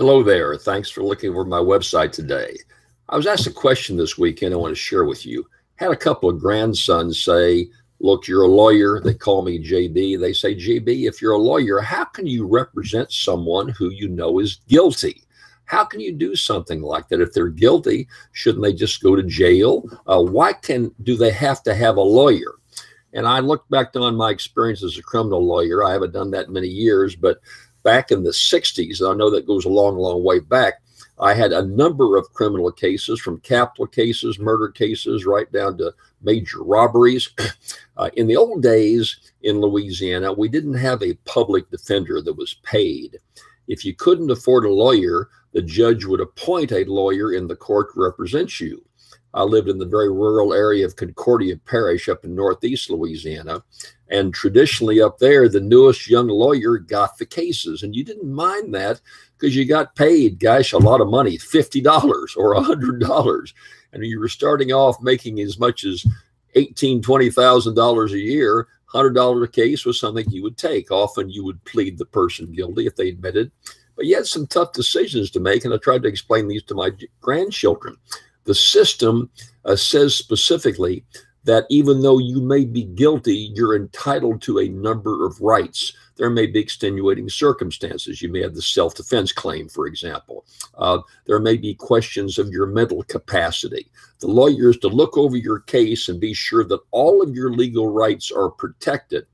Hello there. Thanks for looking over my website today. I was asked a question this weekend I want to share with you. Had a couple of grandsons say, look, you're a lawyer. They call me JB. They say, JB, if you're a lawyer, how can you represent someone who you know is guilty? How can you do something like that? If they're guilty, shouldn't they just go to jail? Why do they have to have a lawyer? And I looked back on my experience as a criminal lawyer. I haven't done that in many years, but back in the 60s, and I know that goes a long, long way back, I had a number of criminal cases, from capital cases, murder cases, right down to major robberies. In the old days in Louisiana, we didn't have a public defender that was paid. If you couldn't afford a lawyer, the judge would appoint a lawyer in the court to represent you. I lived in the very rural area of Concordia Parish up in northeast Louisiana. And traditionally up there, the newest young lawyer got the cases. And you didn't mind that because you got paid, gosh, a lot of money, $50 or $100. And you were starting off making as much as $18,000, $20,000 a year. $100 a case was something you would take. Often you would plead the person guilty if they admitted. But you had some tough decisions to make. And I tried to explain these to my grandchildren. The system says specifically that even though you may be guilty, you're entitled to a number of rights. There may be extenuating circumstances. You may have the self-defense claim, for example. There may be questions of your mental capacity. The lawyer is to look over your case and be sure that all of your legal rights are protected.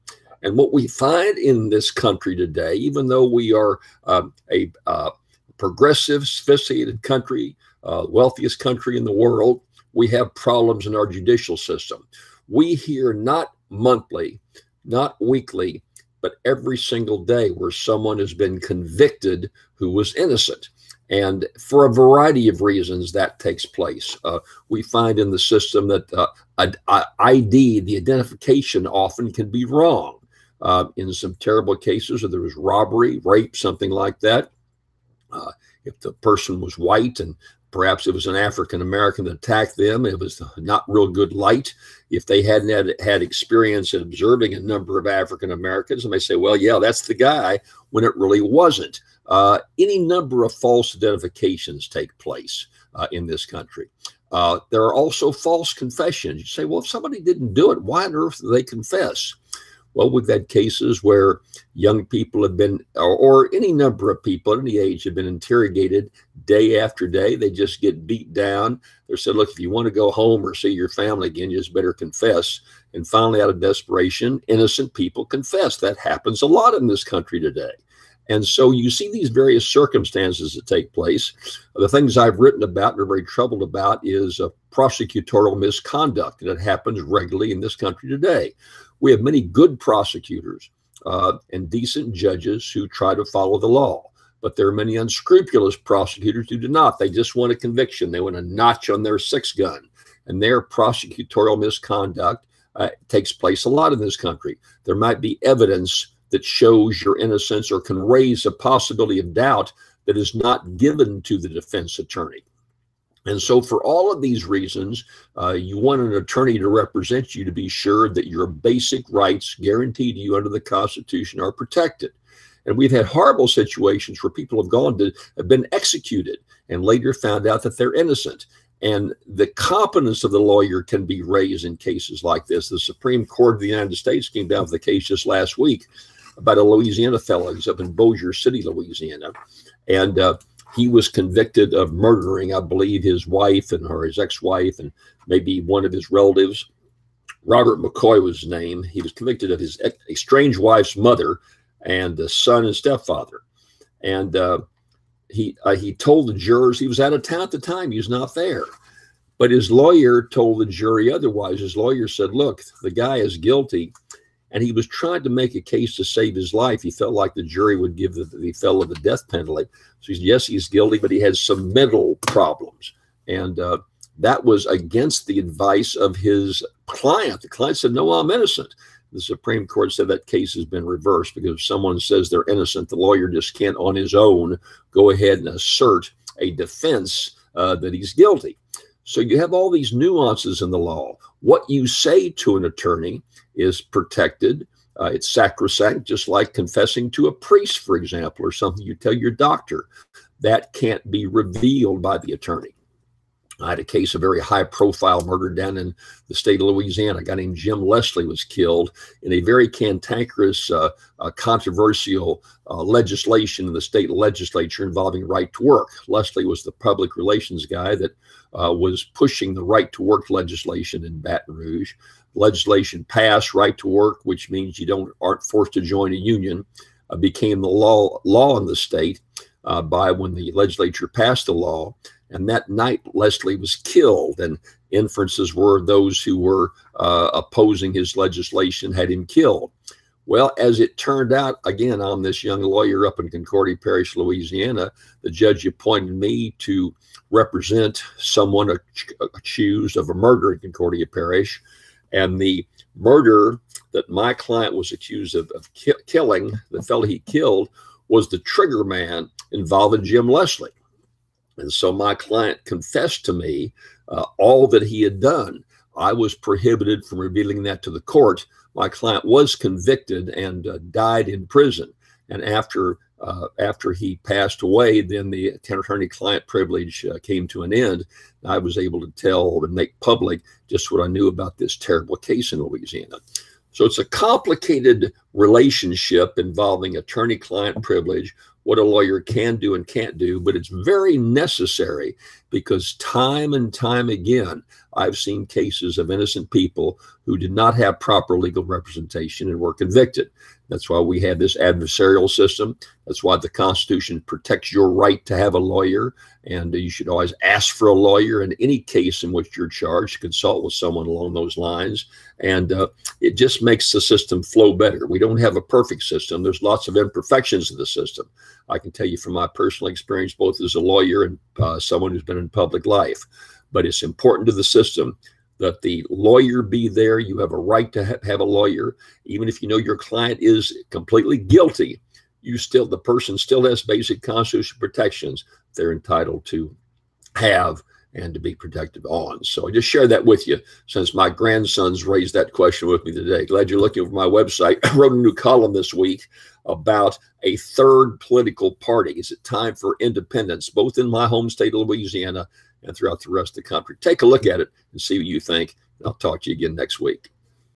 And what we find in this country today, even though we are a progressive, sophisticated country, wealthiest country in the world, we have problems in our judicial system. We hear not monthly, not weekly, but every single day where someone has been convicted who was innocent. And for a variety of reasons, that takes place. We find in the system that ID, the identification, often can be wrong. In some terrible cases, where there was robbery, rape, something like that. If the person was white and perhaps it was an African-American that attacked them, it was not real good light. If they hadn't had experience in observing a number of African-Americans, they may say, well, yeah, that's the guy, when it really wasn't. Any number of false identifications take place in this country. There are also false confessions. You say, well, if somebody didn't do it, why on earth do they confess? Well, we've had cases where young people have been, or any number of people at any age have been interrogated day after day. They just get beat down. They're said, look, if you want to go home or see your family again, you just better confess. And finally, out of desperation, innocent people confess. That happens a lot in this country today. And so you see these various circumstances that take place. The things I've written about and are very troubled about is prosecutorial misconduct. And it happens regularly in this country today. We have many good prosecutors and decent judges who try to follow the law. But there are many unscrupulous prosecutors who do not. They just want a conviction. They want a notch on their six gun. And their prosecutorial misconduct takes place a lot in this country. There might be evidence that shows your innocence or can raise a possibility of doubt that is not given to the defense attorney. And so for all of these reasons, you want an attorney to represent you to be sure that your basic rights guaranteed to you under the Constitution are protected. And we've had horrible situations where people have been executed and later found out that they're innocent. And the competence of the lawyer can be raised in cases like this. The Supreme Court of the United States came down with a case just last week about a Louisiana fellow. He's up in Bossier City, Louisiana. And he was convicted of murdering, I believe, his wife or his ex-wife and maybe one of his relatives. Robert McCoy was his name. He was convicted of his estranged wife's mother and the son and stepfather. And he told the jurors he was out of town at the time. He was not there. But his lawyer told the jury otherwise. His lawyer said, look, the guy is guilty. And he was trying to make a case to save his life. He felt like the jury would give the fellow the death penalty. So he said, yes, he's guilty, but he has some mental problems. And that was against the advice of his client. The client said, no, I'm innocent. The Supreme Court said that case has been reversed because if someone says they're innocent, the lawyer just can't on his own go ahead and assert a defense that he's guilty. So you have all these nuances in the law. What you say to an attorney is protected. It's sacrosanct, just like confessing to a priest, for example, or something you tell your doctor. That can't be revealed by the attorney. I had a case of very high-profile murder down in the state of Louisiana. A guy named Jim Leslie was killed in a very cantankerous, controversial legislation in the state legislature involving right to work. Leslie was the public relations guy that was pushing the right to work legislation in Baton Rouge. Legislation passed, right to work, which means you aren't forced to join a union, became the law in the state by when the legislature passed the law. And that night, Leslie was killed, and inferences were those who were opposing his legislation had him killed. Well, as it turned out, again, I'm this young lawyer up in Concordia Parish, Louisiana. The judge appointed me to represent someone accused of a murder in Concordia Parish. And the murder that my client was accused of killing, the fellow he killed, was the trigger man involving Jim Leslie. And so my client confessed to me all that he had done. I was prohibited from revealing that to the court. My client was convicted and died in prison. And after he passed away, then the attorney-client privilege came to an end. I was able to tell and make public just what I knew about this terrible case in Louisiana. So it's a complicated relationship involving attorney-client privilege, what a lawyer can do and can't do, but it's very necessary because time and time again, I've seen cases of innocent people who did not have proper legal representation and were convicted. That's why we have this adversarial system. That's why the Constitution protects your right to have a lawyer, and you should always ask for a lawyer in any case in which you're charged. Consult with someone along those lines, and it just makes the system flow better. We don't have a perfect system. There's lots of imperfections in the system. I can tell you from my personal experience, both as a lawyer and someone who's been in public life, but it's important to the system that the lawyer be there. You have a right to have a lawyer. Even if you know your client is completely guilty, the person still has basic constitutional protections they're entitled to have and to be protected on. So I just share that with you since my grandsons raised that question with me today. Glad you're looking over my website. I wrote a new column this week about a third political party. Is it time for independence, both in my home state of Louisiana and throughout the rest of the country? Take a look at it and see what you think. I'll talk to you again next week.